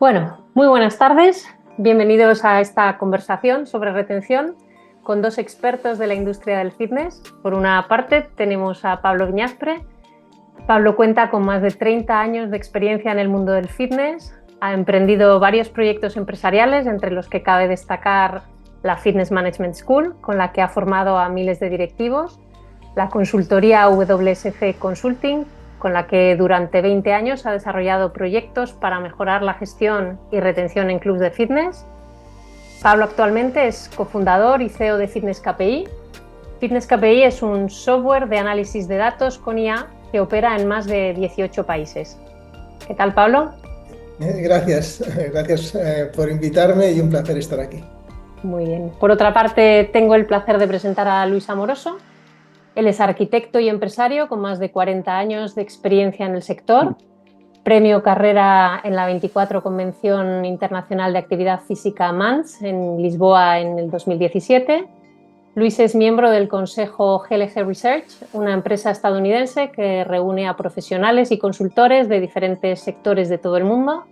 Bueno, muy buenas tardes. Bienvenidos a esta conversación sobre retención con dos expertos de la industria del fitness. Por una parte, tenemos a Pablo Viñaspre. Pablo cuenta con más de 30 años de experiencia en el mundo del fitness. Ha emprendido varios proyectos empresariales, entre los que cabe destacar la Fitness Management School, con la que ha formado a miles de directivos, la consultoría WSC Consulting, con la que durante 20 años ha desarrollado proyectos para mejorar la gestión y retención en clubes de fitness. Pablo actualmente es cofundador y CEO de Fitness KPI. Fitness KPI es un software de análisis de datos con IA que opera en más de 18 países. ¿Qué tal, Pablo? Gracias por invitarme y un placer estar aquí. Muy bien. Por otra parte, tengo el placer de presentar a Luis Amoroso. Él es arquitecto y empresario con más de 40 años de experiencia en el sector, premio carrera en la 24 Convención Internacional de Actividad Física MANS en Lisboa en el 2017. Luis es miembro del consejo GLG Research, una empresa estadounidense que reúne a profesionales y consultores de diferentes sectores de todo el mundo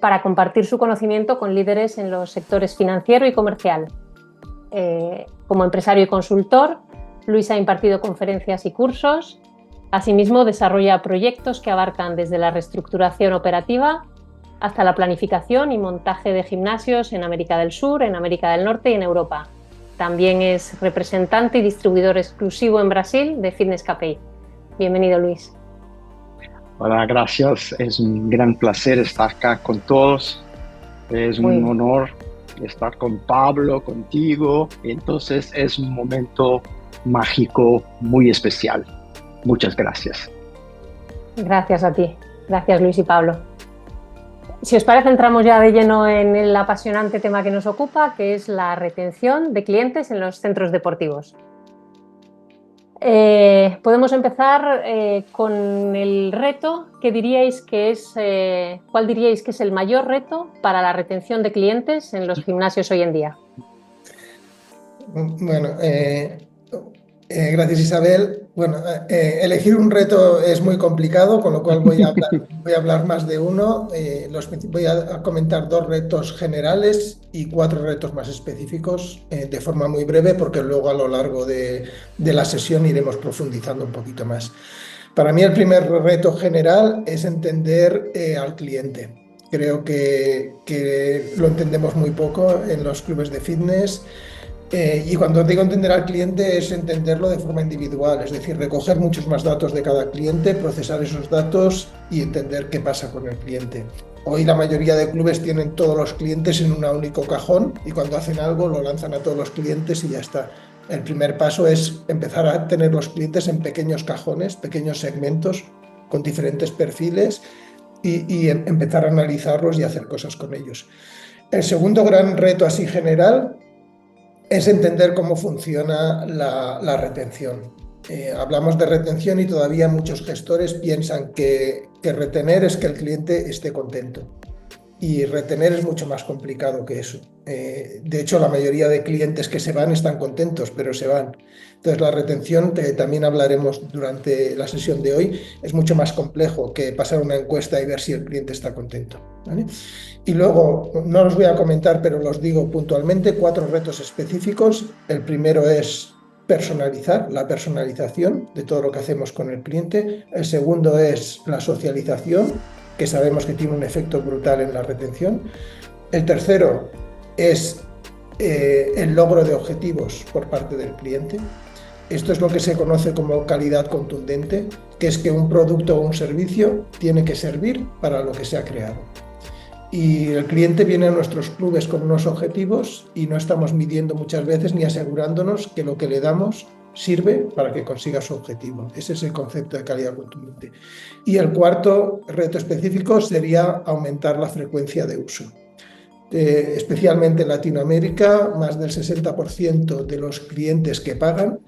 para compartir su conocimiento con líderes en los sectores financiero y comercial. Como empresario y consultor, Luis ha impartido conferencias y cursos. Asimismo, desarrolla proyectos que abarcan desde la reestructuración operativa hasta la planificación y montaje de gimnasios en América del Sur, en América del Norte y en Europa. También es representante y distribuidor exclusivo en Brasil de Fitness KPI. Bienvenido, Luis. Hola, gracias. Es un gran placer estar acá con todos. Es un honor estar con Pablo, contigo. Entonces es un momento mágico, muy especial. Muchas gracias. Gracias a ti. Gracias, Luis y Pablo. Si os parece, entramos ya de lleno en el apasionante tema que nos ocupa, que es la retención de clientes en los centros deportivos. Podemos empezar con el reto. ¿Cuál diríais que es el mayor reto para la retención de clientes en los gimnasios hoy en día? Bueno, gracias, Isabel. Bueno, elegir un reto es muy complicado, con lo cual voy a hablar más de uno. Voy a comentar dos retos generales y cuatro retos más específicos de forma muy breve, porque luego a lo largo de la sesión iremos profundizando un poquito más. Para mí el primer reto general es entender al cliente. Creo que lo entendemos muy poco en los clubes de fitness. Y cuando digo entender al cliente es entenderlo de forma individual, es decir, recoger muchos más datos de cada cliente, procesar esos datos y entender qué pasa con el cliente. Hoy la mayoría de clubes tienen todos los clientes en un único cajón y cuando hacen algo lo lanzan a todos los clientes y ya está. El primer paso es empezar a tener los clientes en pequeños cajones, pequeños segmentos con diferentes perfiles y empezar a analizarlos y hacer cosas con ellos. El segundo gran reto así general es entender cómo funciona la retención. Hablamos de retención y todavía muchos gestores piensan que retener es que el cliente esté contento. Y retener es mucho más complicado que eso. De hecho, la mayoría de clientes que se van están contentos, pero se van. Entonces, la retención, también hablaremos durante la sesión de hoy, es mucho más complejo que pasar una encuesta y ver si el cliente está contento, ¿vale? Y luego, no los voy a comentar, pero los digo puntualmente, 4 retos específicos. El primero es personalizar, la personalización de todo lo que hacemos con el cliente. El segundo es la socialización, que sabemos que tiene un efecto brutal en la retención. El tercero es el logro de objetivos por parte del cliente. Esto es lo que se conoce como calidad contundente, que es que un producto o un servicio tiene que servir para lo que se ha creado. Y el cliente viene a nuestros clubes con unos objetivos y no estamos midiendo muchas veces ni asegurándonos que lo que le damos sirve para que consiga su objetivo. Ese es el concepto de calidad contundente. Y el cuarto reto específico sería aumentar la frecuencia de uso. Especialmente en Latinoamérica, más del 60% de los clientes que pagan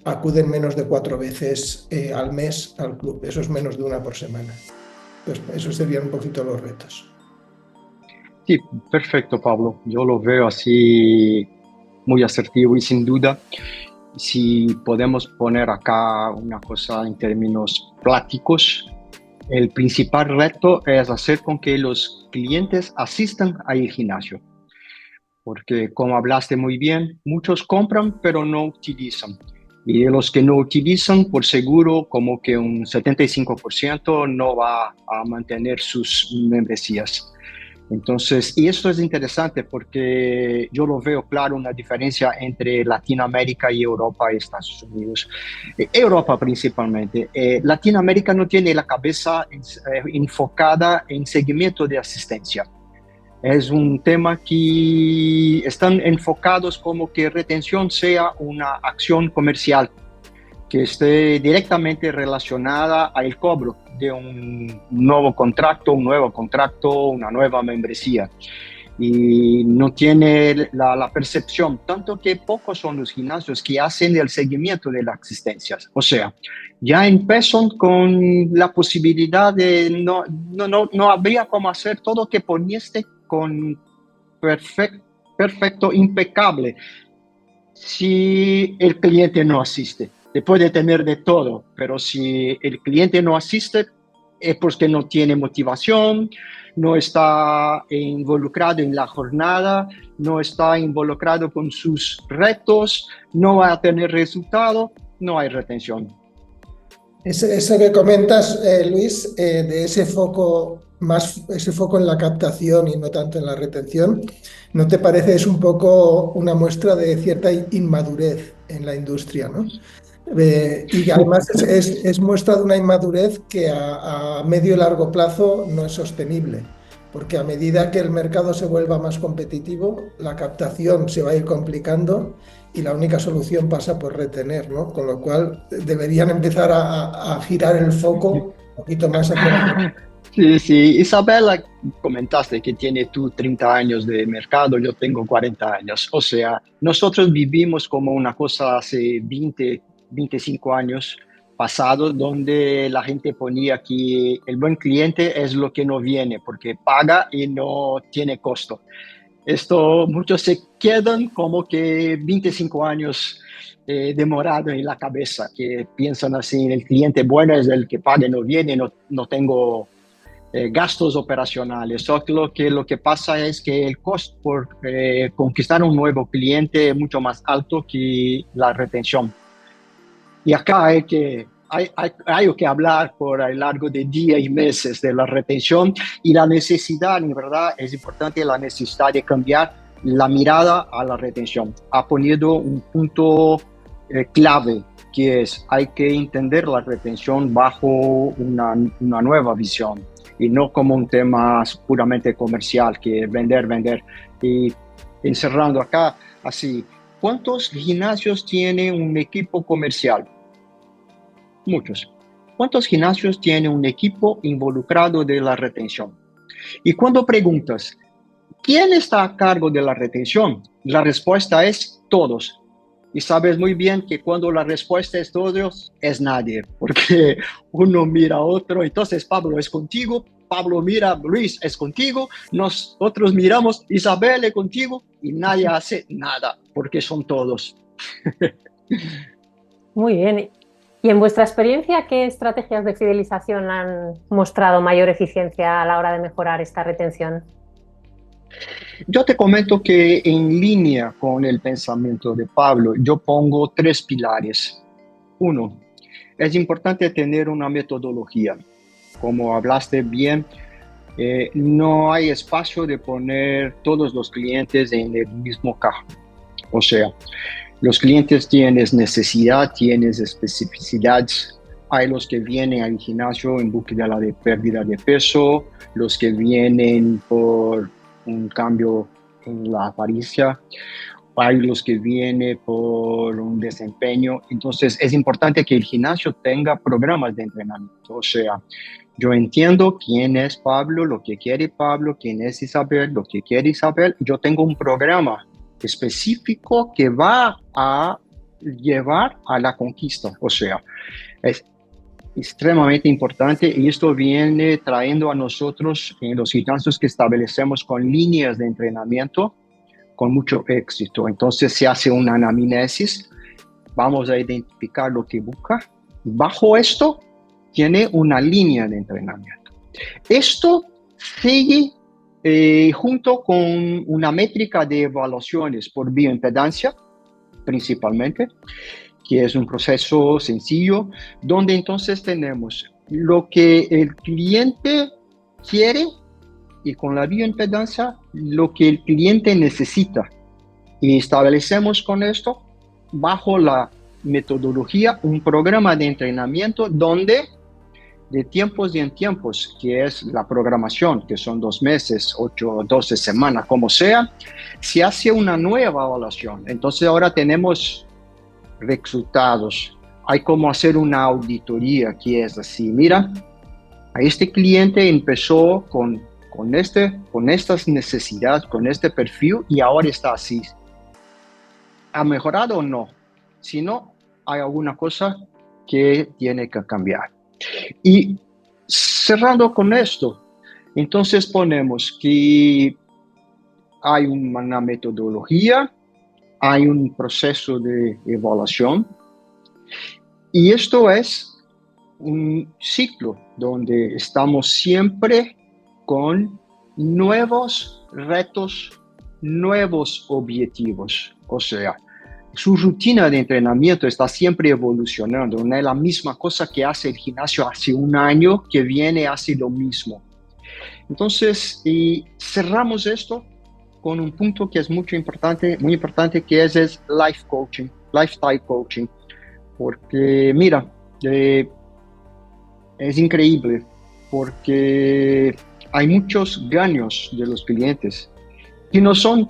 acuden menos de 4 veces al mes al club. Eso es menos de 1 por semana. Pues esos serían un poquito los retos. Sí, perfecto, Pablo. Yo lo veo así muy asertivo y sin duda, si podemos poner acá una cosa en términos prácticos, el principal reto es hacer con que los clientes asistan al gimnasio. Porque como hablaste muy bien, muchos compran pero no utilizan. Y de los que no utilizan, por seguro, como que un 75% no va a mantener sus membresías. Entonces, y esto es interesante porque yo lo veo claro, una diferencia entre Latinoamérica y Europa y Estados Unidos. Europa principalmente. Latinoamérica no tiene la cabeza enfocada en seguimiento de asistencia. Es un tema que están enfocados como que retención sea una acción comercial que esté directamente relacionada al cobro de un nuevo contrato, una nueva membresía. Y no tiene la percepción, tanto que pocos son los gimnasios que hacen el seguimiento de las asistencias. O sea, ya empiezan con la posibilidad de no habría cómo hacer todo que ponieste con perfecto, impecable, si el cliente no asiste. Se puede tener de todo, pero si el cliente no asiste, es porque no tiene motivación, no está involucrado en la jornada, no está involucrado con sus retos, no va a tener resultado, no hay retención. Eso que comentas, Luis, de ese foco en la captación y no tanto en la retención, ¿no te parece es un poco una muestra de cierta inmadurez en la industria, ¿no? Y que además es muestra de una inmadurez que a medio y largo plazo no es sostenible, porque a medida que el mercado se vuelva más competitivo, la captación se va a ir complicando y la única solución pasa por retener, ¿no? Con lo cual deberían empezar a girar el foco un poquito más hacia... Sí, sí. Isabela, comentaste que tiene tú 30 años de mercado, yo tengo 40 años. O sea, nosotros vivimos como una cosa hace 25 años pasados, donde la gente ponía que el buen cliente es lo que no viene, porque paga y no tiene costo. Esto muchos se quedan como que 25 años demorado en la cabeza, que piensan así, el cliente bueno es el que paga y no viene, no tengo gastos operacionales. Solo que lo que pasa es que el costo por conquistar un nuevo cliente es mucho más alto que la retención. Y acá hay que hablar por el largo de días y meses de la retención y la necesidad, en verdad, es importante la necesidad de cambiar la mirada a la retención. Ha ponido un punto clave, que es hay que entender la retención bajo una nueva visión y no como un tema puramente comercial, que vender. Y encerrando acá, así, ¿cuántos gimnasios tiene un equipo comercial? Muchos. ¿Cuántos gimnasios tiene un equipo involucrado de la retención? Y cuando preguntas, ¿quién está a cargo de la retención? La respuesta es todos. Y sabes muy bien que cuando la respuesta es todos, es nadie, porque uno mira a otro, entonces Pablo es contigo, Pablo mira, Luis es contigo, nosotros miramos, Isabel es contigo, y nadie hace nada, porque son todos. Muy bien. Y en vuestra experiencia, ¿qué estrategias de fidelización han mostrado mayor eficiencia a la hora de mejorar esta retención? Yo te comento que en línea con el pensamiento de Pablo, yo pongo 3 pilares. 1, es importante tener una metodología. Como hablaste bien, no hay espacio de poner todos los clientes en el mismo cajón. O sea, los clientes tienen necesidad, tienen especificidades. Hay los que vienen al gimnasio en búsqueda de pérdida de peso, los que vienen por un cambio en la apariencia, hay los que vienen por un desempeño. Entonces es importante que el gimnasio tenga programas de entrenamiento. O sea, yo entiendo quién es Pablo, lo que quiere Pablo, quién es Isabel, lo que quiere Isabel. Yo tengo un programa específico que va a llevar a la conquista. O sea, es extremadamente importante y esto viene trayendo a nosotros en los gimnasios que establecemos con líneas de entrenamiento con mucho éxito. Entonces se hace una anamnesis, vamos a identificar lo que busca. Bajo esto, tiene una línea de entrenamiento. Esto sigue junto con una métrica de evaluaciones por bioimpedancia, principalmente, que es un proceso sencillo, donde entonces tenemos lo que el cliente quiere y con la bioimpedancia lo que el cliente necesita. Y establecemos con esto, bajo la metodología, un programa de entrenamiento donde de tiempos y en tiempos, que es la programación, que son 2 meses, 8, 12 semanas, como sea, se hace una nueva evaluación. Entonces ahora tenemos resultados. Hay como hacer una auditoría que es así, mira, a este cliente empezó con estas necesidades, con este perfil y ahora está así. ¿Ha mejorado o no? Si no, hay alguna cosa que tiene que cambiar. Y cerrando con esto, entonces ponemos que hay una metodología, hay un proceso de evaluación y esto es un ciclo donde estamos siempre con nuevos retos, nuevos objetivos. O sea, su rutina de entrenamiento está siempre evolucionando. No es la misma cosa que hace el gimnasio hace un año, que viene hace lo mismo. Entonces, cerramos esto con un punto que es muy importante, que es life coaching, lifestyle coaching. Porque, mira, es increíble, porque hay muchos ganos de los clientes que no son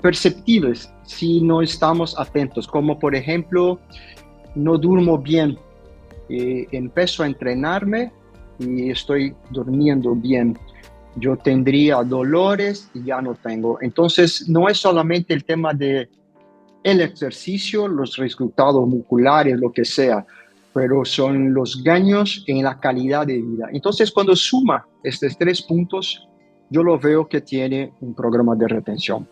perceptibles si no estamos atentos, como por ejemplo, no duermo bien, empiezo a entrenarme y estoy durmiendo bien, yo tendría dolores y ya no tengo. Entonces no es solamente el tema de el ejercicio, los resultados musculares, lo que sea, pero son los ganos en la calidad de vida. Entonces cuando suma estos 3 puntos, yo lo veo que tiene un programa de retención,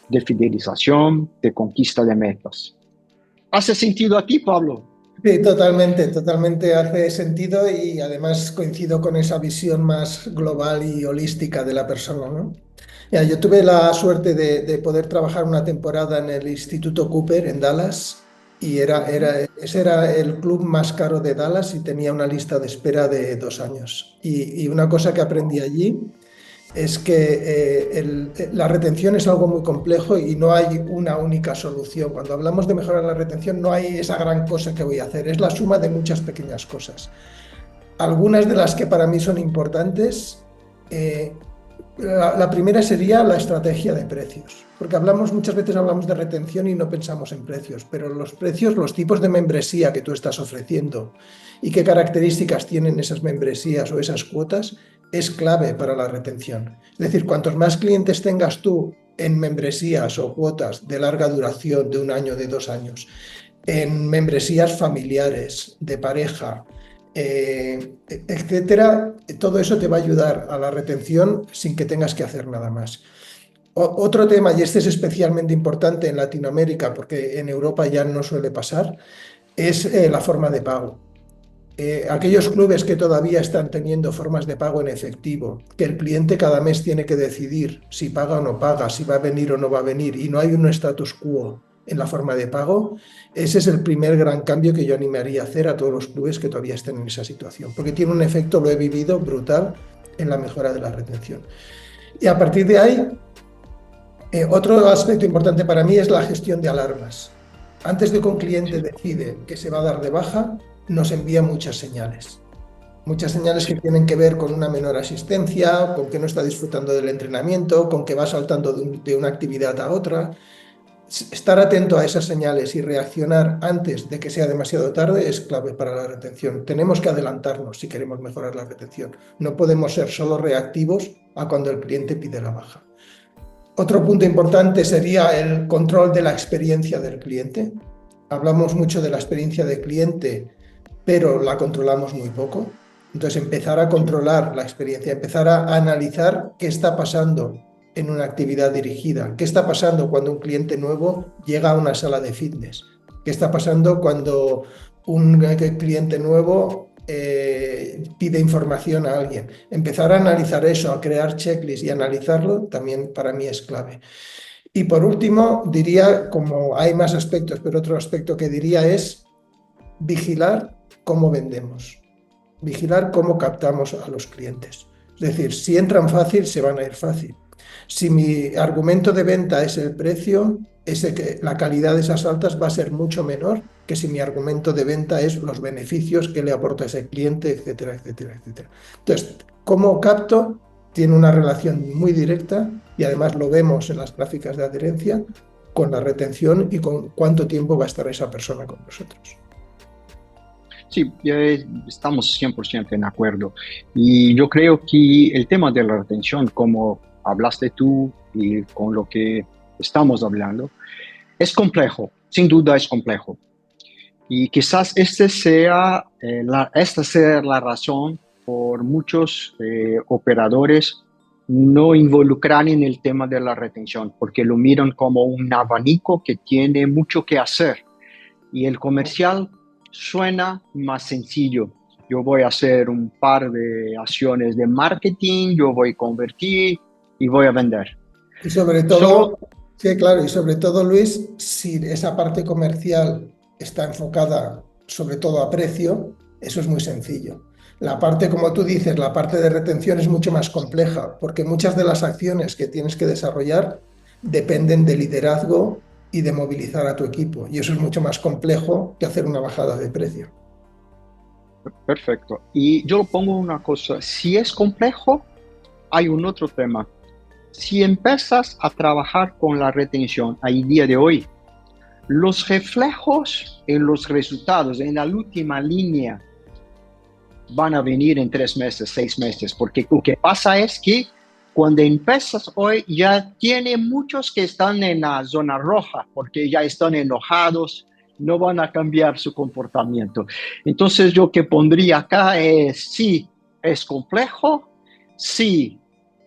de fidelización, de conquista de metas. ¿Hace sentido a ti, Pablo? Sí, totalmente hace sentido y además coincido con esa visión más global y holística de la persona, ¿no? Ya, yo tuve la suerte de poder trabajar una temporada en el Instituto Cooper en Dallas y ese era el club más caro de Dallas y tenía una lista de espera de 2 años. Y una cosa que aprendí allí es que la retención es algo muy complejo y no hay una única solución. Cuando hablamos de mejorar la retención, no hay esa gran cosa que voy a hacer, es la suma de muchas pequeñas cosas. Algunas de las que para mí son importantes, la primera sería la estrategia de precios, porque muchas veces hablamos de retención y no pensamos en precios, pero los precios, los tipos de membresía que tú estás ofreciendo y qué características tienen esas membresías o esas cuotas, es clave para la retención. Es decir, cuantos más clientes tengas tú en membresías o cuotas de larga duración, de 1 año, de 2 años, en membresías familiares, de pareja, etcétera, todo eso te va a ayudar a la retención sin que tengas que hacer nada más. Otro tema, y este es especialmente importante en Latinoamérica, porque en Europa ya no suele pasar, es la forma de pago. Aquellos clubes que todavía están teniendo formas de pago en efectivo, que el cliente cada mes tiene que decidir si paga o no paga, si va a venir o no va a venir, y no hay un status quo en la forma de pago, ese es el primer gran cambio que yo animaría a hacer a todos los clubes que todavía estén en esa situación, porque tiene un efecto, lo he vivido, brutal en la mejora de la retención. Y a partir de ahí, otro aspecto importante para mí es la gestión de alarmas. Antes de que un cliente decide que se va a dar de baja, nos envía muchas señales que tienen que ver con una menor asistencia, con que no está disfrutando del entrenamiento, con que va saltando de una actividad a otra. Estar atento a esas señales y reaccionar antes de que sea demasiado tarde es clave para la retención. Tenemos que adelantarnos si queremos mejorar la retención. No podemos ser solo reactivos a cuando el cliente pide la baja. Otro punto importante sería el control de la experiencia del cliente. Hablamos mucho de la experiencia del cliente, pero la controlamos muy poco. Entonces, empezar a controlar la experiencia, empezar a analizar qué está pasando en una actividad dirigida, qué está pasando cuando un cliente nuevo llega a una sala de fitness, qué está pasando cuando un cliente nuevo pide información a alguien. Empezar a analizar eso, a crear checklists y analizarlo, también para mí es clave. Y por último, diría, como hay más aspectos, pero otro aspecto que diría es vigilar cómo vendemos, vigilar cómo captamos a los clientes. Es decir, si entran fácil, se van a ir fácil. Si mi argumento de venta es el precio, la calidad de esas altas va a ser mucho menor que si mi argumento de venta es los beneficios que le aporta ese cliente, etcétera, etcétera, etcétera. Entonces, cómo capto tiene una relación muy directa y además lo vemos en las gráficas de adherencia con la retención y con cuánto tiempo va a estar esa persona con nosotros. Sí, estamos 100% en acuerdo. Y yo creo que el tema de la retención, como hablaste tú y con lo que estamos hablando, es complejo, sin duda es complejo. Y quizás esta sea la razón por muchos operadores no involucrar en el tema de la retención, porque lo miran como un abanico que tiene mucho que hacer. Y el comercial suena más sencillo. Yo voy a hacer un par de acciones de marketing, yo voy a convertir y voy a vender. Y sobre todo, sí, claro, y sobre todo, Luis, si esa parte comercial está enfocada sobre todo a precio, eso es muy sencillo. La parte, como tú dices, la parte de retención es mucho más compleja, porque muchas de las acciones que tienes que desarrollar dependen de liderazgo y de movilizar a tu equipo, y eso es mucho más complejo que hacer una bajada de precio. Perfecto. Y yo lo pongo una cosa, si es complejo, hay un otro tema. Si empiezas a trabajar con la retención al día de hoy, los reflejos en los resultados, en la última línea, van a venir en 3 meses, 6 meses, porque lo que pasa es que cuando empiezas hoy ya tiene muchos que están en la zona roja, porque ya están enojados, no van a cambiar su comportamiento. Entonces yo que pondría acá es, sí, es complejo, sí,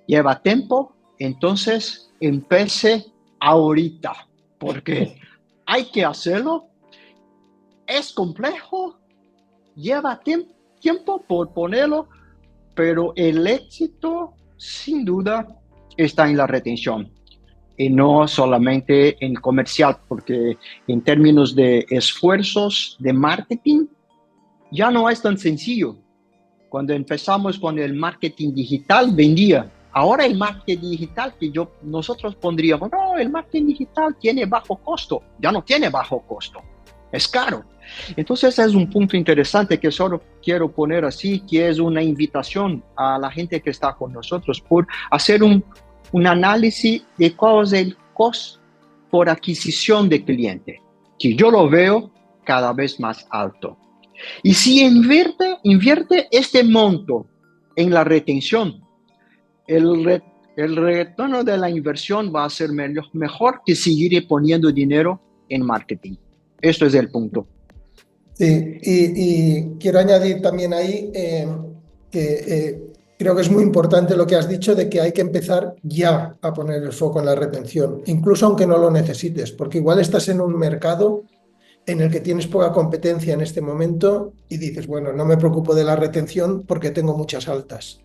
lleva tiempo, entonces empiece ahorita, porque hay que hacerlo, es complejo, lleva tiempo por ponerlo, pero el éxito sin duda está en la retención y no solamente en comercial, porque en términos de esfuerzos de marketing ya no es tan sencillo. Cuando empezamos con el marketing digital vendía. Ahora el marketing digital que nosotros pondríamos, no, el marketing digital tiene bajo costo. Ya no tiene bajo costo, es caro. Entonces es un punto interesante que solo quiero poner así, que es una invitación a la gente que está con nosotros por hacer un análisis de cuál es el costo por adquisición de cliente, que yo lo veo cada vez más alto. Y si invierte este monto en la retención, el retorno de la inversión va a ser mejor que seguir poniendo dinero en marketing. Esto es el punto. Sí, y quiero añadir también ahí creo que es muy importante lo que has dicho de que hay que empezar ya a poner el foco en la retención, incluso aunque no lo necesites, porque igual estás en un mercado en el que tienes poca competencia en este momento y dices, bueno, no me preocupo de la retención porque tengo muchas altas.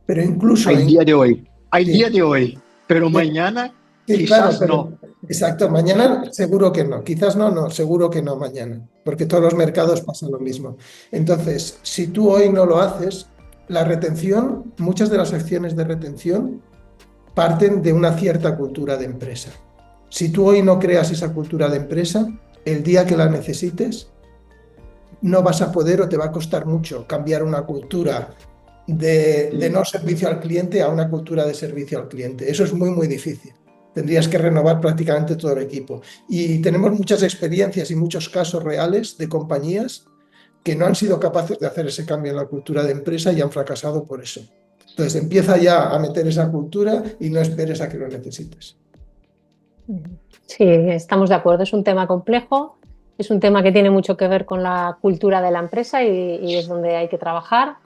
Pero incluso Hay día de hoy, pero sí, mañana sí, quizás claro, pero, no. exacto, mañana seguro que no, quizás no, seguro que no mañana, porque todos los mercados pasan lo mismo. Entonces, si tú hoy no lo haces, la retención, muchas de las acciones de retención parten de una cierta cultura de empresa. Si tú hoy no creas esa cultura de empresa, el día que la necesites, no vas a poder o te va a costar mucho cambiar una cultura de no servicio al cliente a una cultura de servicio al cliente. Eso es muy, muy difícil. Tendrías que renovar prácticamente todo el equipo. Y tenemos muchas experiencias y muchos casos reales de compañías que no han sido capaces de hacer ese cambio en la cultura de empresa y han fracasado por eso. Entonces empieza ya a meter esa cultura y no esperes a que lo necesites. Sí, estamos de acuerdo. Es un tema complejo, es un tema que tiene mucho que ver con la cultura de la empresa y es donde hay que trabajar.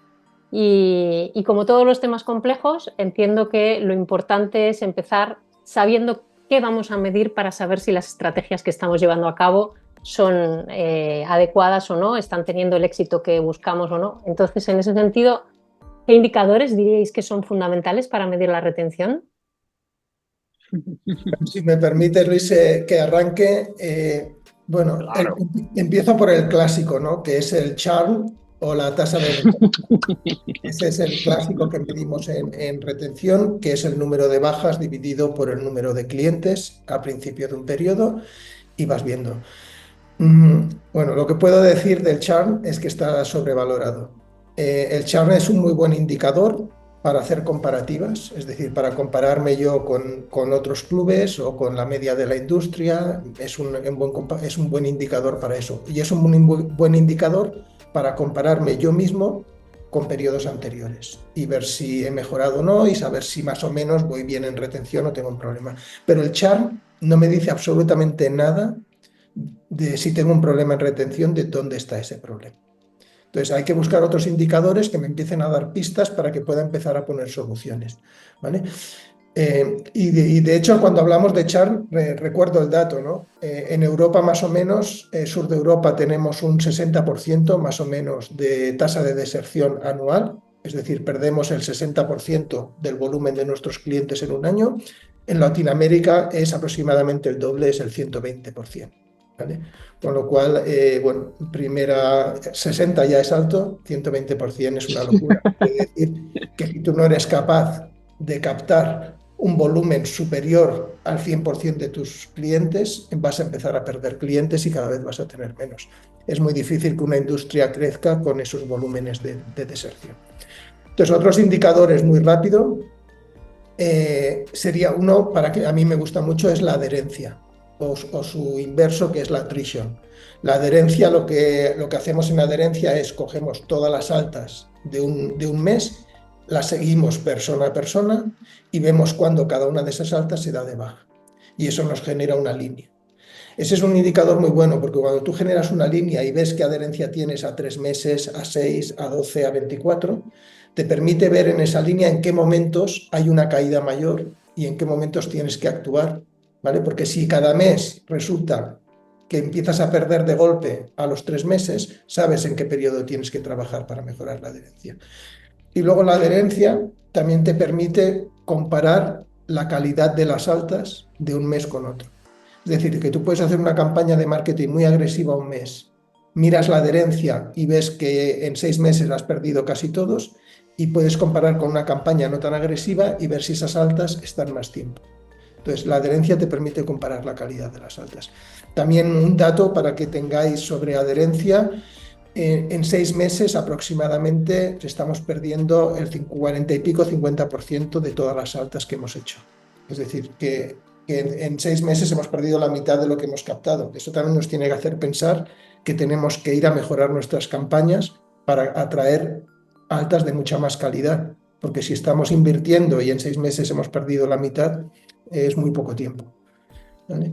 Y como todos los temas complejos, entiendo que lo importante es empezar sabiendo qué vamos a medir para saber si las estrategias que estamos llevando a cabo son adecuadas o no, están teniendo el éxito que buscamos o no. Entonces, en ese sentido, ¿qué indicadores diríais que son fundamentales para medir la retención? Si me permite, Luis, que arranque. Bueno, Claro. empiezo por el clásico, ¿no? Que es el churn o la tasa de retención. Ese es el clásico que medimos en retención, que es el número de bajas dividido por el número de clientes a principio de un periodo y vas viendo. Bueno, lo que puedo decir del churn es que está sobrevalorado. El churn es un muy buen indicador para hacer comparativas, es decir, para compararme yo con otros clubes o con la media de la industria, es un buen indicador para eso. Y es un buen indicador para compararme yo mismo con periodos anteriores y ver si he mejorado o no y saber si más o menos voy bien en retención o tengo un problema. Pero el churn no me dice absolutamente nada de si tengo un problema en retención, de dónde está ese problema. Entonces hay que buscar otros indicadores que me empiecen a dar pistas para que pueda empezar a poner soluciones, ¿vale? Y de hecho, cuando hablamos de churn, recuerdo el dato, ¿no? En Europa más o menos, sur de Europa, tenemos un 60% más o menos de tasa de deserción anual, es decir, perdemos el 60% del volumen de nuestros clientes en un año. En Latinoamérica es aproximadamente el doble, es el 120%. ¿Vale? Con lo cual, bueno, primera 60 ya es alto, 120% es una locura. Quiere decir que si tú no eres capaz de captar un volumen superior al 100% de tus clientes, vas a empezar a perder clientes y cada vez vas a tener menos. Es muy difícil que una industria crezca con esos volúmenes de deserción. Entonces, otros indicadores muy rápido, sería uno, para que a mí me gusta mucho, es la adherencia o su inverso, que es la attrition. La adherencia, lo que hacemos en adherencia es cogemos todas las altas de un mes, las seguimos persona a persona y vemos cuándo cada una de esas altas se da de baja. Y eso nos genera una línea. Ese es un indicador muy bueno porque cuando tú generas una línea y ves qué adherencia tienes a 3 meses, a 6, a 12, a 24, te permite ver en esa línea en qué momentos hay una caída mayor y en qué momentos tienes que actuar, ¿vale? Porque si cada mes resulta que empiezas a perder de golpe a los 3 meses, sabes en qué periodo tienes que trabajar para mejorar la adherencia. Y luego la adherencia también te permite comparar la calidad de las altas de un mes con otro. Es decir, que tú puedes hacer una campaña de marketing muy agresiva un mes, miras la adherencia y ves que en 6 meses has perdido casi todos y puedes comparar con una campaña no tan agresiva y ver si esas altas están más tiempo. Entonces, la adherencia te permite comparar la calidad de las altas. También un dato para que tengáis sobre adherencia, en 6 meses aproximadamente estamos perdiendo el 40 y pico, 50% de todas las altas que hemos hecho. Es decir, que en 6 meses hemos perdido la mitad de lo que hemos captado. Eso también nos tiene que hacer pensar que tenemos que ir a mejorar nuestras campañas para atraer altas de mucha más calidad. Porque si estamos invirtiendo y en 6 meses hemos perdido la mitad, es muy poco tiempo. ¿Vale?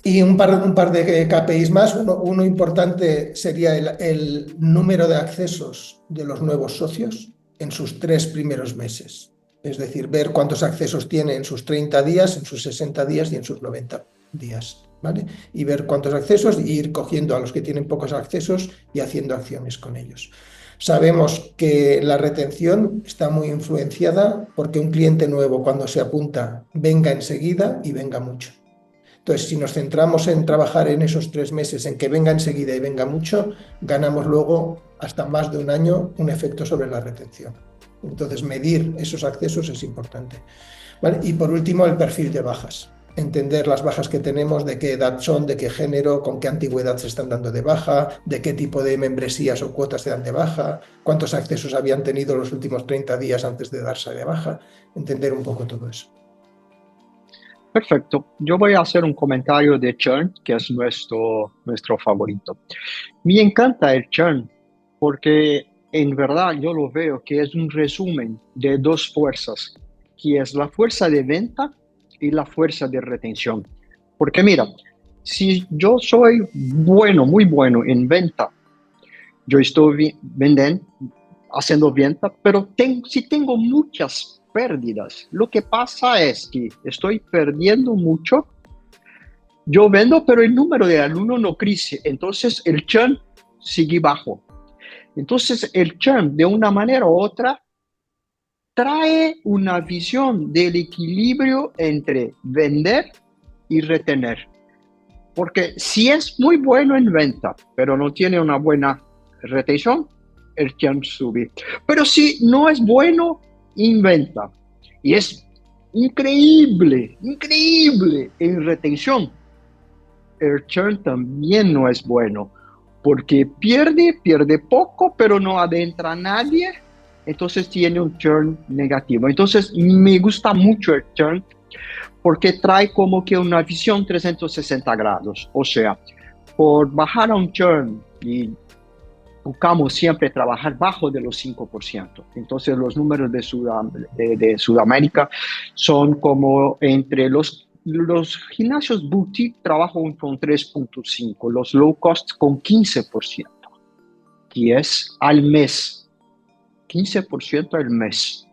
Y un par de KPIs más. Uno importante sería el número de accesos de los nuevos socios en sus 3 primeros meses. Es decir, ver cuántos accesos tiene en sus 30 días, en sus 60 días y en sus 90 días. ¿Vale? Y ver cuántos accesos y ir cogiendo a los que tienen pocos accesos y haciendo acciones con ellos. Sabemos que la retención está muy influenciada porque un cliente nuevo, cuando se apunta, venga enseguida y venga mucho. Entonces, si nos centramos en trabajar en esos 3 meses, en que venga enseguida y venga mucho, ganamos luego hasta más de un año un efecto sobre la retención. Entonces, medir esos accesos es importante. ¿Vale? Y por último, el perfil de bajas. Entender las bajas que tenemos, de qué edad son, de qué género, con qué antigüedad se están dando de baja, de qué tipo de membresías o cuotas se dan de baja, cuántos accesos habían tenido los últimos 30 días antes de darse de baja. Entender un poco todo eso. Perfecto. Yo voy a hacer un comentario de churn, que es nuestro favorito. Me encanta el churn porque en verdad yo lo veo que es un resumen de 2 fuerzas, que es la fuerza de venta y la fuerza de retención. Porque mira, si yo soy bueno, muy bueno en venta, yo estoy vendiendo, haciendo venta, pero si tengo muchas pérdidas, lo que pasa es que estoy perdiendo mucho yo vendo, pero el número de alumnos no crece, entonces el churn sigue bajo. Entonces el churn, de una manera u otra, trae una visión del equilibrio entre vender y retener. Porque si es muy bueno en venta, pero no tiene una buena retención, el churn sube. Pero si no es bueno en venta y es increíble en retención, el churn también no es bueno, porque pierde poco, pero no adentra a nadie, entonces tiene un churn negativo. Entonces me gusta mucho el churn porque trae como que una visión 360 grados, o sea, por bajar a un churn y buscamos siempre trabajar bajo de los 5%. Entonces los números de Sudamérica son como entre los gimnasios boutique trabajan con 3.5, los low cost con 15%, que es al mes, 15% al mes,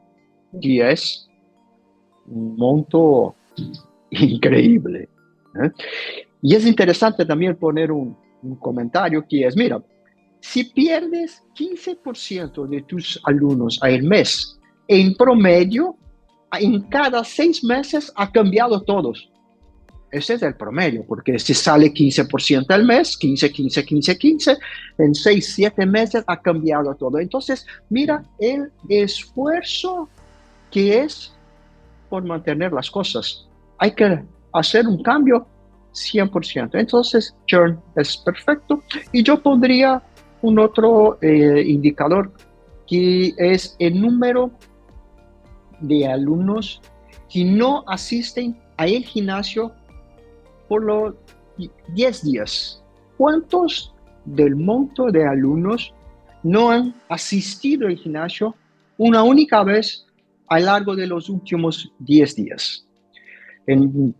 que es un monto increíble. ¿Eh? Y es interesante también poner un comentario que es, mira, si pierdes 15% de tus alumnos al mes, en promedio, en cada 6 meses ha cambiado todos. Ese es el promedio, porque si sale 15% al mes, 15, en 6, 7 meses ha cambiado todo. Entonces, mira el esfuerzo que es por mantener las cosas. Hay que hacer un cambio 100%. Entonces, churn es perfecto. Y yo pondría un otro indicador que es el número de alumnos que no asisten al gimnasio por los 10 días. ¿Cuántos del monto de alumnos no han asistido al gimnasio una única vez a lo largo de los últimos 10 días? En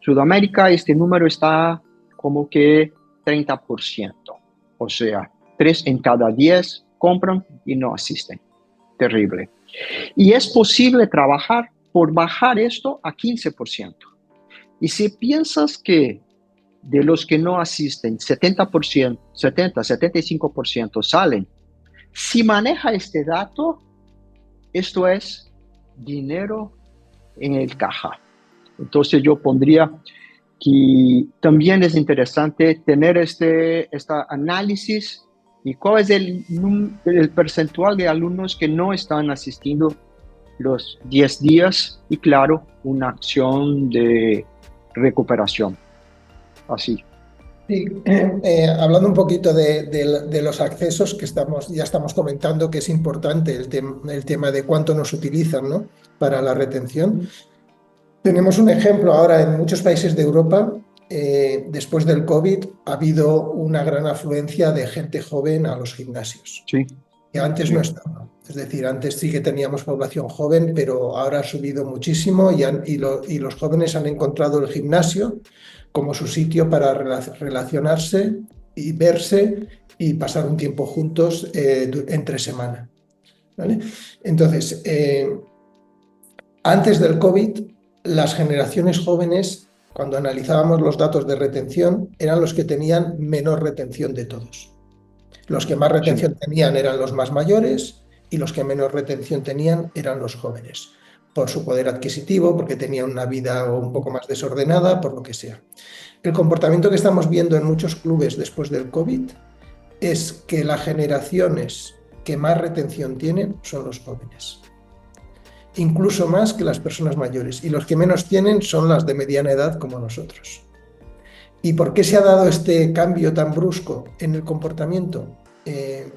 Sudamérica este número está como que 30%, o sea, 3 en cada 10 compran y no asisten. Terrible. Y es posible trabajar por bajar esto a 15%. Y si piensas que de los que no asisten, 70%, 75% salen, si maneja este dato, esto es dinero en el caja. Entonces yo pondría que también es interesante tener este análisis y cuál es el percentual de alumnos que no están asistiendo los 10 días y claro, una acción de recuperación. Así. Sí, hablando un poquito de los accesos que ya estamos comentando que es importante el tema de cuánto nos utilizan, ¿no? Para la retención. Tenemos un ejemplo ahora en muchos países de Europa. Después del COVID ha habido una gran afluencia de gente joven a los gimnasios. Sí. Que antes no estaba. Es decir, antes sí que teníamos población joven, pero ahora ha subido muchísimo y los jóvenes han encontrado el gimnasio como su sitio para relacionarse y verse y pasar un tiempo juntos entre semana. ¿Vale? Entonces, antes del COVID, las generaciones jóvenes, cuando analizábamos los datos de retención, eran los que tenían menor retención de todos. Los que más retención tenían eran los más mayores y los que menos retención tenían eran los jóvenes, por su poder adquisitivo, porque tenían una vida un poco más desordenada, por lo que sea. El comportamiento que estamos viendo en muchos clubes después del COVID es que las generaciones que más retención tienen son los jóvenes, incluso más que las personas mayores, y los que menos tienen son las de mediana edad como nosotros. ¿Y por qué se ha dado este cambio tan brusco en el comportamiento?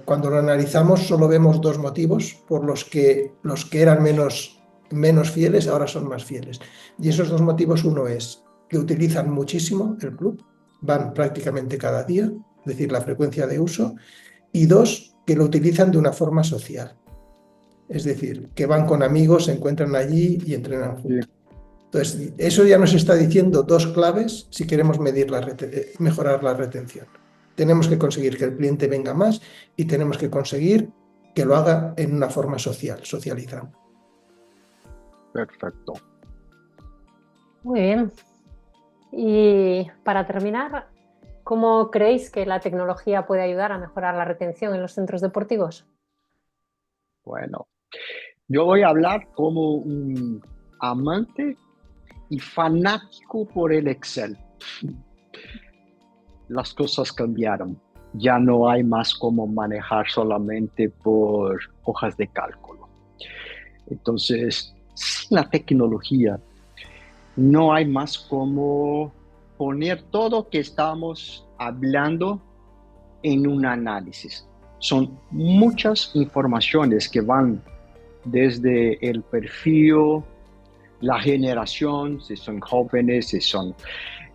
Cuando lo analizamos solo vemos dos motivos por los que eran menos fieles ahora son más fieles. Y esos dos motivos, uno es que utilizan muchísimo el club, van prácticamente cada día, es decir, la frecuencia de uso, y dos, que lo utilizan de una forma social. Es decir, que van con amigos, se encuentran allí y entrenan juntos. Entonces, eso ya nos está diciendo dos claves si queremos mejorar la retención. Tenemos que conseguir que el cliente venga más y tenemos que conseguir que lo haga en una forma social, Y para terminar, ¿cómo creéis que la tecnología puede ayudar a mejorar la retención en los centros deportivos? Bueno, yo voy a hablar como un amante y fanático por el Excel. Las cosas cambiaron. Ya no hay más cómo manejar solamente por hojas de cálculo. Entonces, sin la tecnología, no hay más cómo poner todo que estamos hablando en un análisis. Son muchas informaciones que van desde el perfil, la generación, si son jóvenes, si son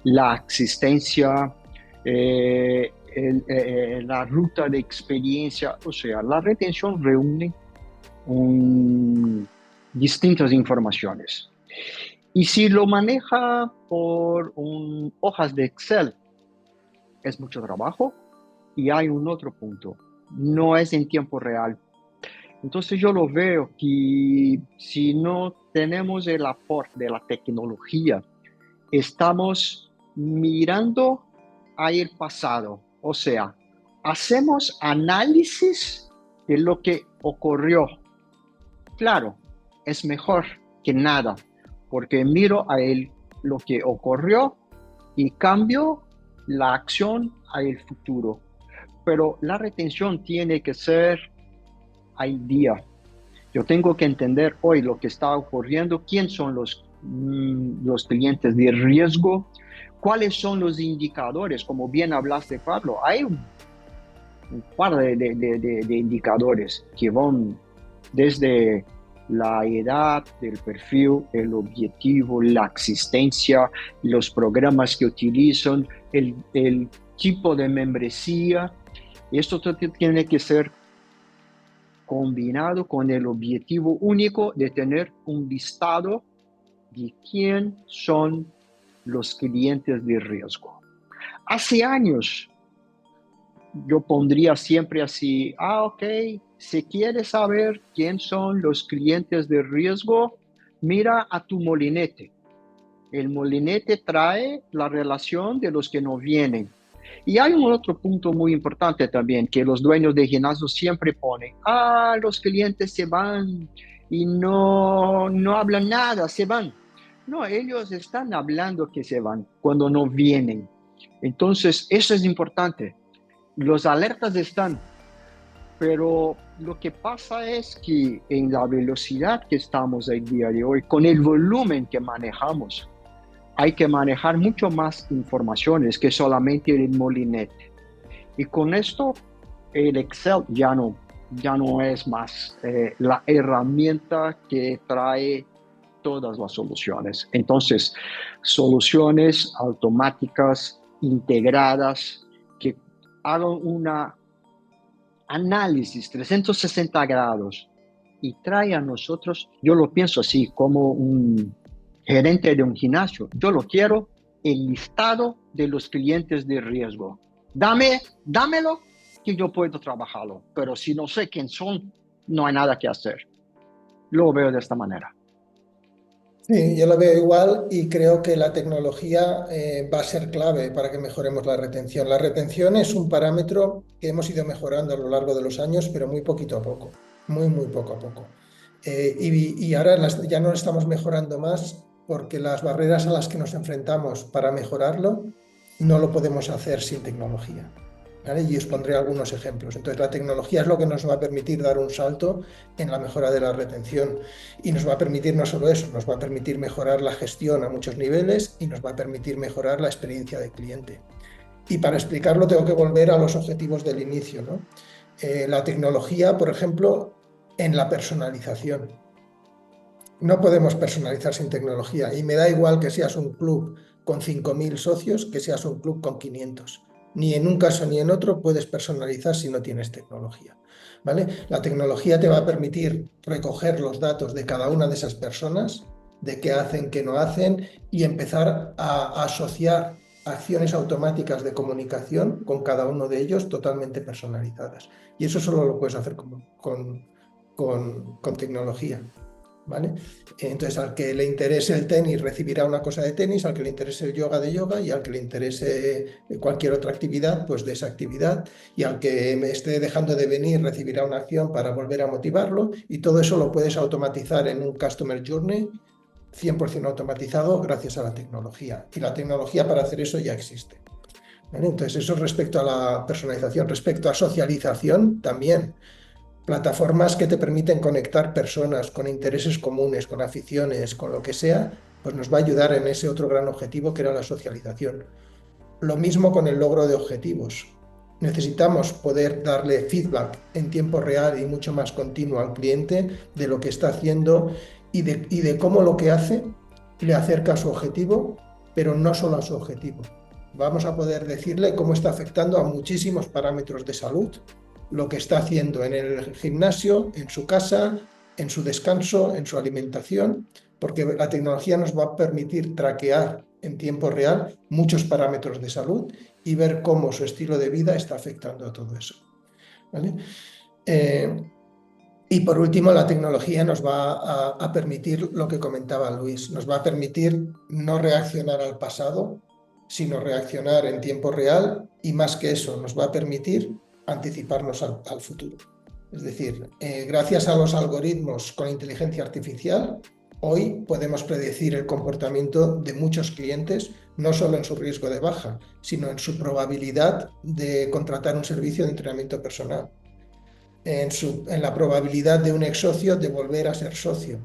la existencia, la ruta de experiencia. O sea, la retención reúne distintas informaciones. Y si lo maneja por hojas de Excel, es mucho trabajo. Y hay un otro punto, no es en tiempo real. Entonces yo lo veo que si no tenemos el aporte de la tecnología, estamos mirando al pasado. O sea, hacemos análisis de lo que ocurrió. Claro, es mejor que nada, porque miro lo que ocurrió y cambio la acción al futuro. Pero la retención tiene que ser al día. Yo tengo que entender hoy lo que está ocurriendo, quién son los clientes de riesgo, cuáles son los indicadores, como bien hablaste, Pablo. Hay un par de indicadores que van desde la edad, del perfil, el objetivo, la existencia, los programas que utilizan, el tipo de membresía. Y esto tiene que ser combinado con el objetivo único de tener un listado de quién son los clientes de riesgo. Hace años yo pondría siempre así, ok, si quieres saber quién son los clientes de riesgo, mira a tu molinete. El molinete trae la relación de los que no vienen. Y hay un otro punto muy importante también, que los dueños de gimnasios siempre ponen, los clientes se van y no hablan nada, se van. No, ellos están hablando que se van cuando no vienen. Entonces, eso es importante. Los alertas están, pero lo que pasa es que en la velocidad que estamos el día de hoy, con el volumen que manejamos, hay que manejar mucho más informaciones que solamente el molinete. Y con esto, el Excel ya no es más la herramienta que trae todas las soluciones. Entonces, soluciones automáticas, integradas, que hagan un análisis 360 grados y trae a nosotros, yo lo pienso así, como un gerente de un gimnasio, yo lo quiero el listado de los clientes de riesgo. Dámelo que yo puedo trabajarlo, pero si no sé quién son, no hay nada que hacer. Lo veo de esta manera. Sí, yo lo veo igual y creo que la tecnología va a ser clave para que mejoremos la retención. La retención es un parámetro que hemos ido mejorando a lo largo de los años, pero muy poquito a poco, muy poco a poco. Y ahora ya no estamos mejorando más porque las barreras a las que nos enfrentamos para mejorarlo no lo podemos hacer sin tecnología. ¿Vale? Y os pondré algunos ejemplos. Entonces, la tecnología es lo que nos va a permitir dar un salto en la mejora de la retención y nos va a permitir no solo eso, nos va a permitir mejorar la gestión a muchos niveles y nos va a permitir mejorar la experiencia del cliente. Y para explicarlo tengo que volver a los objetivos del inicio, ¿no? La tecnología, por ejemplo, en la personalización. No podemos personalizar sin tecnología y me da igual que seas un club con 5.000 socios que seas un club con 500. Ni en un caso ni en otro puedes personalizar si no tienes tecnología, ¿vale? La tecnología te va a permitir recoger los datos de cada una de esas personas, de qué hacen, qué no hacen, y empezar a asociar acciones automáticas de comunicación con cada uno de ellos totalmente personalizadas. Y eso solo lo puedes hacer con tecnología. ¿vale? Entonces, al que le interese el tenis recibirá una cosa de tenis, al que le interese el yoga de yoga y al que le interese cualquier otra actividad, pues de esa actividad. Y al que me esté dejando de venir recibirá una acción para volver a motivarlo y todo eso lo puedes automatizar en un Customer Journey 100% automatizado gracias a la tecnología. Y la tecnología para hacer eso ya existe. ¿Vale? Entonces, eso respecto a la personalización. Respecto a socialización, también. Plataformas que te permiten conectar personas con intereses comunes, con aficiones, con lo que sea, pues nos va a ayudar en ese otro gran objetivo que era la socialización. Lo mismo con el logro de objetivos. Necesitamos poder darle feedback en tiempo real y mucho más continuo al cliente de lo que está haciendo y de cómo lo que hace le acerca a su objetivo, pero no solo a su objetivo. Vamos a poder decirle cómo está afectando a muchísimos parámetros de salud, lo que está haciendo en el gimnasio, en su casa, en su descanso, en su alimentación, porque la tecnología nos va a permitir traquear en tiempo real muchos parámetros de salud y ver cómo su estilo de vida está afectando a todo eso. ¿Vale? Y por último, la tecnología nos va a permitir lo que comentaba Luis, nos va a permitir no reaccionar al pasado, sino reaccionar en tiempo real y más que eso, nos va a permitir anticiparnos al futuro. Es decir, gracias a los algoritmos con inteligencia artificial, hoy podemos predecir el comportamiento de muchos clientes, no solo en su riesgo de baja, sino en su probabilidad de contratar un servicio de entrenamiento personal, en la probabilidad de un ex socio de volver a ser socio.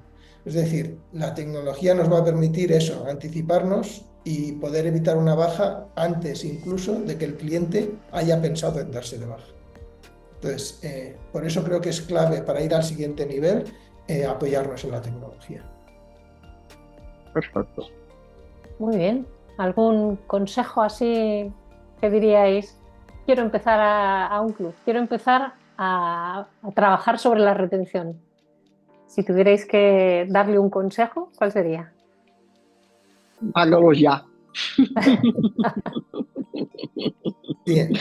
Es decir, la tecnología nos va a permitir eso, anticiparnos y poder evitar una baja antes incluso de que el cliente haya pensado en darse de baja. Entonces, por eso creo que es clave para ir al siguiente nivel apoyarnos en la tecnología. Perfecto. Muy bien. ¿Algún consejo así que diríais? Quiero empezar a un club, quiero empezar a trabajar sobre la retención. Si tuvierais que darle un consejo, ¿cuál sería? Hágalo ya. Bien.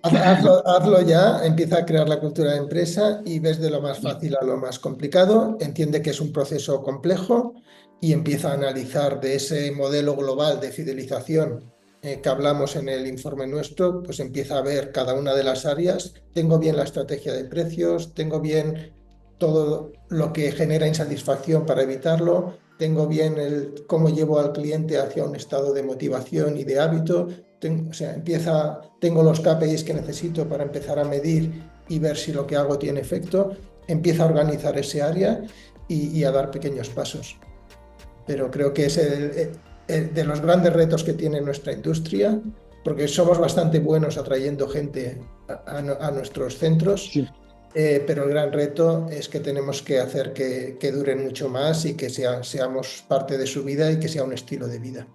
Hazlo ya, empieza a crear la cultura de empresa y ves de lo más fácil a lo más complicado, entiende que es un proceso complejo y empieza a analizar de ese modelo global de fidelización que hablamos en el informe nuestro, pues empieza a ver cada una de las áreas, tengo bien la estrategia de precios, tengo bien todo lo que genera insatisfacción para evitarlo, tengo bien cómo llevo al cliente hacia un estado de motivación y de hábito. Tengo los KPIs que necesito para empezar a medir y ver si lo que hago tiene efecto, empieza a organizar ese área y a dar pequeños pasos. Pero creo que es de los grandes retos que tiene nuestra industria, porque somos bastante buenos atrayendo gente a nuestros centros, Sí. pero el gran reto es que tenemos que hacer que duren mucho más y que seamos parte de su vida y que sea un estilo de vida.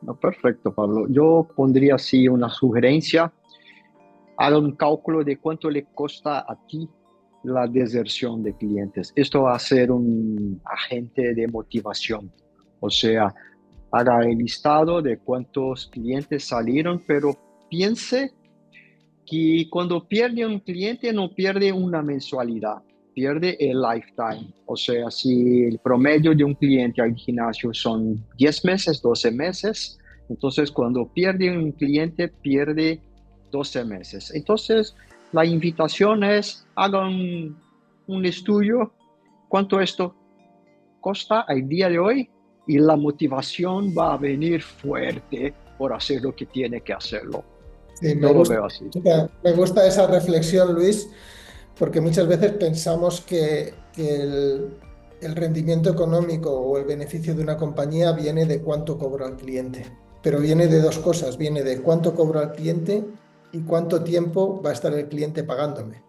No, perfecto, Pablo. Yo pondría así una sugerencia. Haga un cálculo de cuánto le cuesta a ti la deserción de clientes. Esto va a ser un agente de motivación. O sea, haga el listado de cuántos clientes salieron, pero piense que cuando pierde un cliente no pierde una mensualidad, pierde el lifetime. O sea, si el promedio de un cliente al gimnasio son 10 meses, 12 meses, entonces cuando pierde un cliente pierde 12 meses. Entonces, la invitación es, hagan un estudio, cuánto esto costa al día de hoy y la motivación va a venir fuerte por hacer lo que tiene que hacerlo. Sí, Yo lo veo así. me gusta esa reflexión, Luis, porque muchas veces pensamos que el rendimiento económico o el beneficio de una compañía viene de cuánto cobra el cliente, pero viene de dos cosas, viene de cuánto cobra el cliente y cuánto tiempo va a estar el cliente pagándome.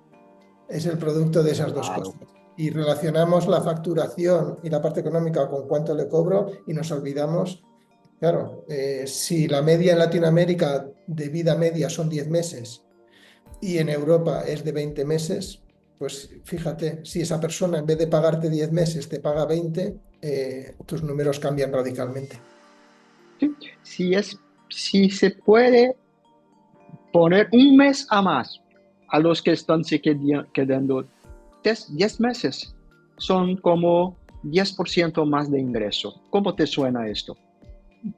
Es el producto de esas dos Claro. cosas. Y relacionamos la facturación y la parte económica con cuánto le cobro y nos olvidamos. Claro, si la media en Latinoamérica de vida media son 10 meses y en Europa es de 20 meses, pues fíjate, si esa persona en vez de pagarte 10 meses te paga 20, tus números cambian radicalmente. Sí. Si se puede poner un mes a más a los que están se quedando 10 meses, son como 10% más de ingreso. ¿Cómo te suena esto?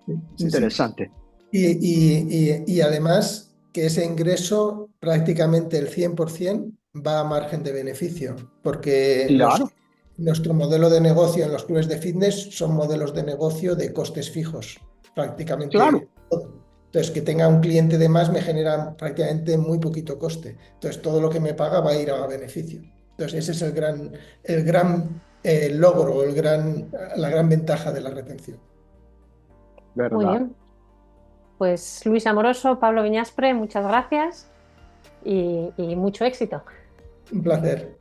Sí, Interesante. Y además que ese ingreso prácticamente el 100% va a margen de beneficio, porque Claro, nuestro modelo de negocio en los clubes de fitness son modelos de negocio de costes fijos, claro, prácticamente todo. Entonces, que tenga un cliente de más me genera prácticamente muy poquito coste. Entonces, todo lo que me paga va a ir a beneficio. Entonces, ese es el gran logro, la gran ventaja de la retención. Muy verdad. bien. Pues Luis Amoroso, Pablo Viñaspre, muchas gracias y mucho éxito. Un placer.